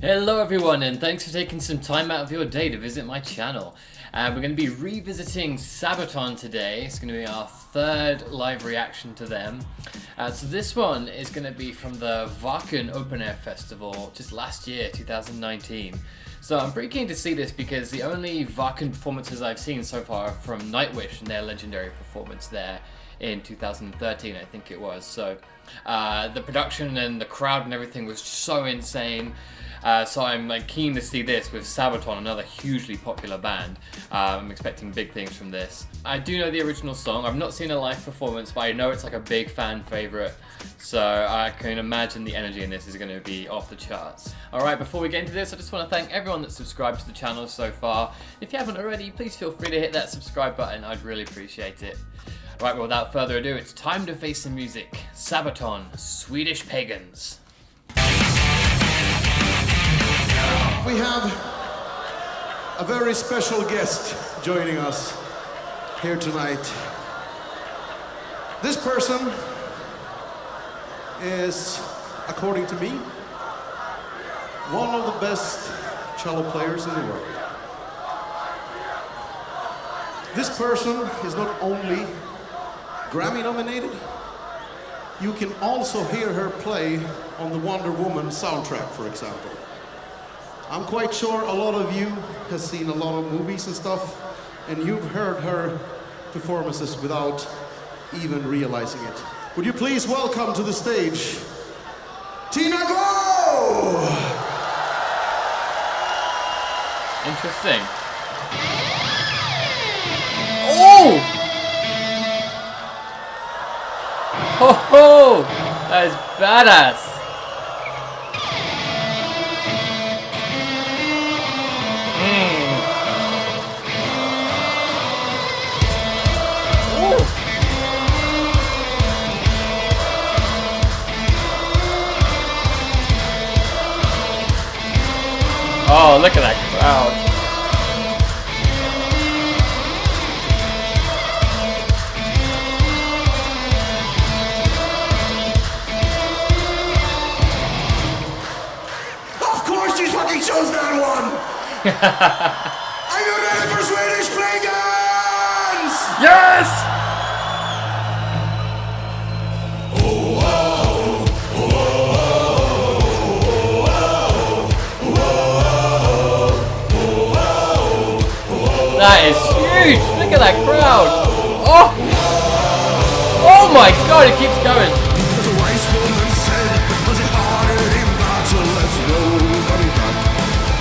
Hello everyone, and thanks for taking some time out of your day to visit my channel. We're going to be revisiting Sabaton today. It's going to be our third live reaction to them. So this one is going to be from the Wacken Open Air Festival just last year, 2019. So I'm pretty keen to see this because the only Wacken performances I've seen so far are from Nightwish and their legendary performance there in 2013, I think it was. So the production and the crowd and everything was so insane. So I'm keen to see this with Sabaton, another hugely popular band. I'm expecting big things from this. I do know the original song. I've not seen a live performance, but I know it's like a big fan favorite. So I can imagine the energy in this is going to be off the charts. Alright, before we get into this, I just want to thank everyone that's subscribed to the channel so far. If you haven't already, please feel free to hit that subscribe button. I'd really appreciate it. Right, well, without further ado, it's time to face the music. Sabaton, Swedish Pagans. We have a very special guest joining us here tonight. This person is, according to me, one of the best cello players in the world. This person is not only Grammy nominated, you can also hear her play on the Wonder Woman soundtrack, for example. I'm quite sure a lot of you have seen a lot of movies and stuff, and you've heard her performances without even realizing it. Would you please welcome to the stage, Tina Go! Interesting. Oh! Ho ho! That is badass! Oh, look at that crowd. Of course you fucking chose that one! Are you ready for Swedish Pagans? Yes! That is huge! Look at that crowd! Oh! Oh my god, it keeps going! As a wise woman said, was it harder in battle? Let's nobody back.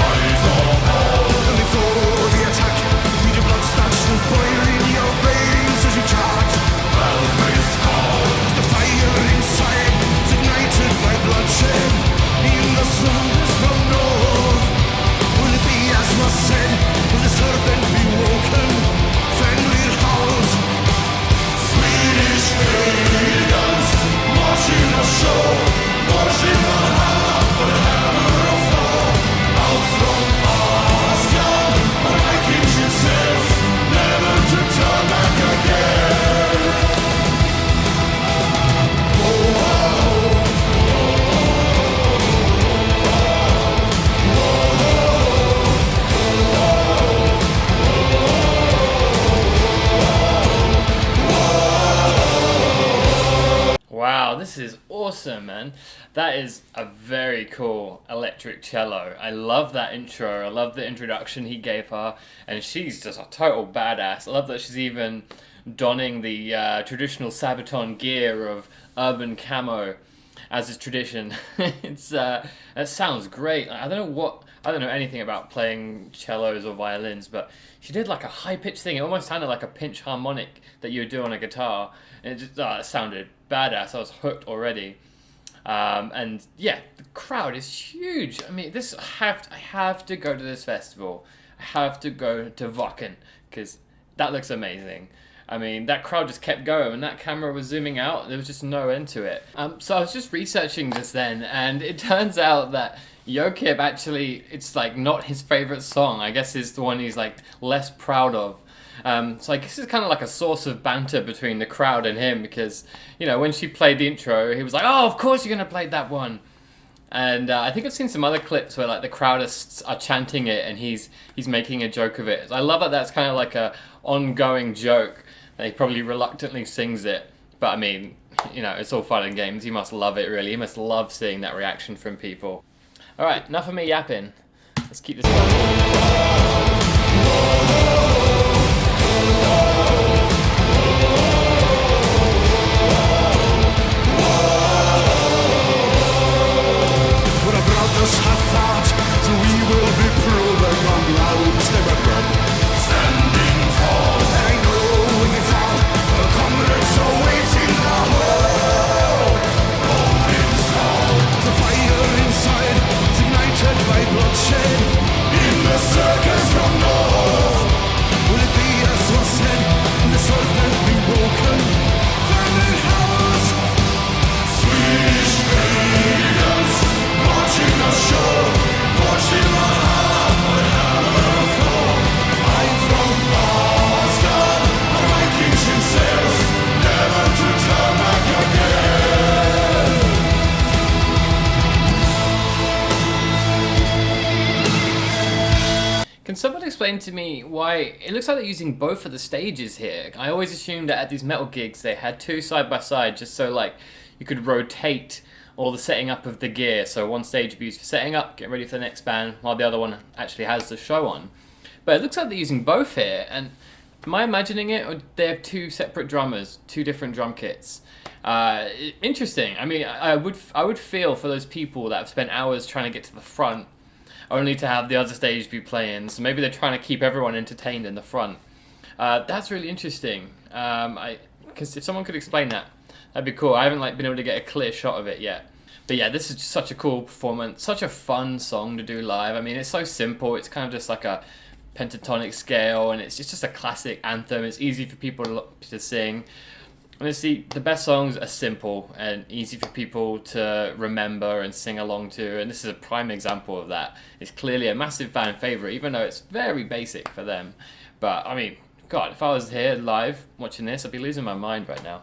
Fight on! And before the attack, feel your blood starts to boil in your veins as you charge. Well-raised call, as the fire inside is ignited by bloodshed. In the sunless from north, will it be as was said? Will the serpent be woken? Fenrir howls. Swedish pagans, marching a show, marching a hand for the hammer of Thor. Out from Asgard, a Viking ship sails, never to turn back again. Wow, this is awesome, man. That is a very cool electric cello. I love that intro. I love the introduction he gave her. And she's just a total badass. I love that she's even donning the traditional Sabaton gear of urban camo as is tradition. That sounds great. I don't know anything about playing cellos or violins, but she did like a high-pitched thing. It almost sounded like a pinch harmonic that you would do on a guitar. And it just it sounded badass. I was hooked already. And yeah, the crowd is huge. I mean, I have to go to this festival. I have to go to Wacken because that looks amazing. I mean, that crowd just kept going. When that camera was zooming out, there was just no end to it. So I was just researching just then, and it turns out that Joachim actually, it's like not his favorite song. I guess it's the one he's like less proud of. So I guess it's kind of like a source of banter between the crowd and him because, you know, when she played the intro, he was like, oh, of course you're going to play that one. And I think I've seen some other clips where like the crowd are chanting it, and he's making a joke of it. I love that. That's kind of like a ongoing joke. He probably reluctantly sings it, but I mean, you know, it's all fun and games. He must love it, really. He must love seeing that reaction from people. All right, enough of me yapping. Let's keep this going. Have thought that we will be proven on grounds never run. Standing tall, I know when you fall, the comrades are waiting the hole. Holding strong, the fire inside is ignited by bloodshed. In the circus from north, will it be as was said, the serpent be broken? Famine house, Swedish Pagans, watching us show, watching my heart, but hammer floor. I'm from Boston, my Wacken sails, never to turn back again. Can someone explain to me why it looks like they're using both of the stages here? I always assumed that at these metal gigs they had two side by side, just so like you could rotate all the setting up of the gear. So one stage would be used for setting up, getting ready for the next band, while the other one actually has the show on. But it looks like they're using both here, and am I imagining it, or they have two separate drummers, two different drum kits? Interesting. I mean, I would feel for those people that have spent hours trying to get to the front, only to have the other stage be playing. So maybe they're trying to keep everyone entertained in the front. That's really interesting. Because if someone could explain that, that'd be cool. I haven't been able to get a clear shot of it yet. But yeah, this is just such a cool performance, such a fun song to do live. I mean, it's so simple. It's kind of just like a pentatonic scale, and it's just a classic anthem. It's easy for people to sing. Honestly, the best songs are simple and easy for people to remember and sing along to, and this is a prime example of that. It's clearly a massive fan favourite, even though it's very basic for them. But, I mean, God, if I was here live watching this, I'd be losing my mind right now.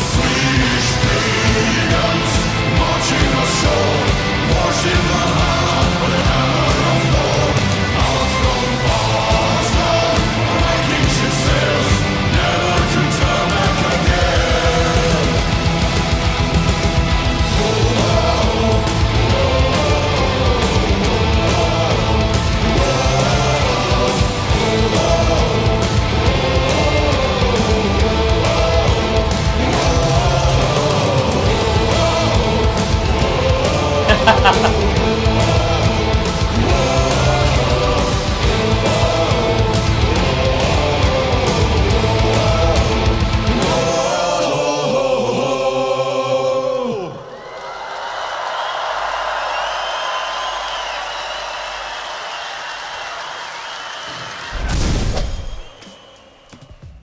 Swedish Pagans, marching us show, washing the heart with a hammer of war. Out from Boston, our Wacken sails, never to turn back again.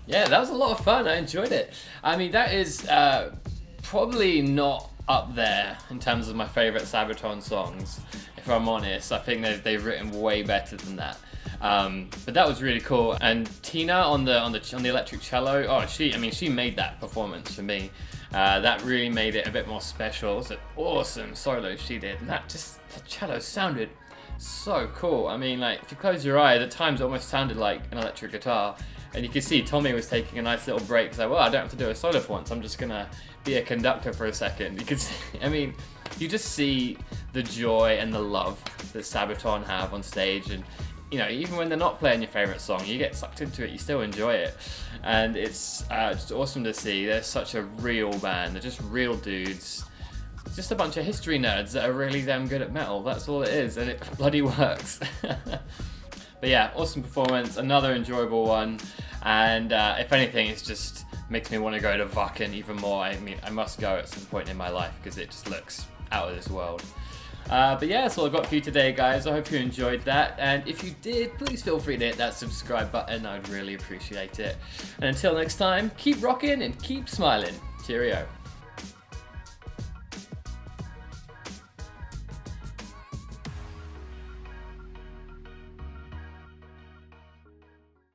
Yeah, that was a lot of fun. I enjoyed it. I mean, that is probably not up there in terms of my favourite Sabaton songs. If I'm honest, I think they've written way better than that. But that was really cool. And Tina on the electric cello. Oh, she made that performance for me. That really made it a bit more special. It was an awesome solo she did, and the cello sounded so cool. I mean, like, if you close your eyes, at times it almost sounded like an electric guitar. And you can see Tommy was taking a nice little break. He's like, well, I don't have to do a solo for once. I'm just gonna be a conductor for a second. You can see, I mean, you just see the joy and the love that Sabaton have on stage, and you know, even when they're not playing your favourite song, you get sucked into it, you still enjoy it. And it's just awesome to see. They're such a real band, they're just real dudes. Just a bunch of history nerds that are really damn good at metal, that's all it is, and it bloody works. But yeah, awesome performance, another enjoyable one, and if anything, it's just makes me want to go to Wacken even more. I mean, I must go at some point in my life because it just looks out of this world. But yeah, that's all I've got for you today, guys. I hope you enjoyed that, and if you did, please feel free to hit that subscribe button. I'd really appreciate it. And until next time, keep rocking and keep smiling. Cheerio.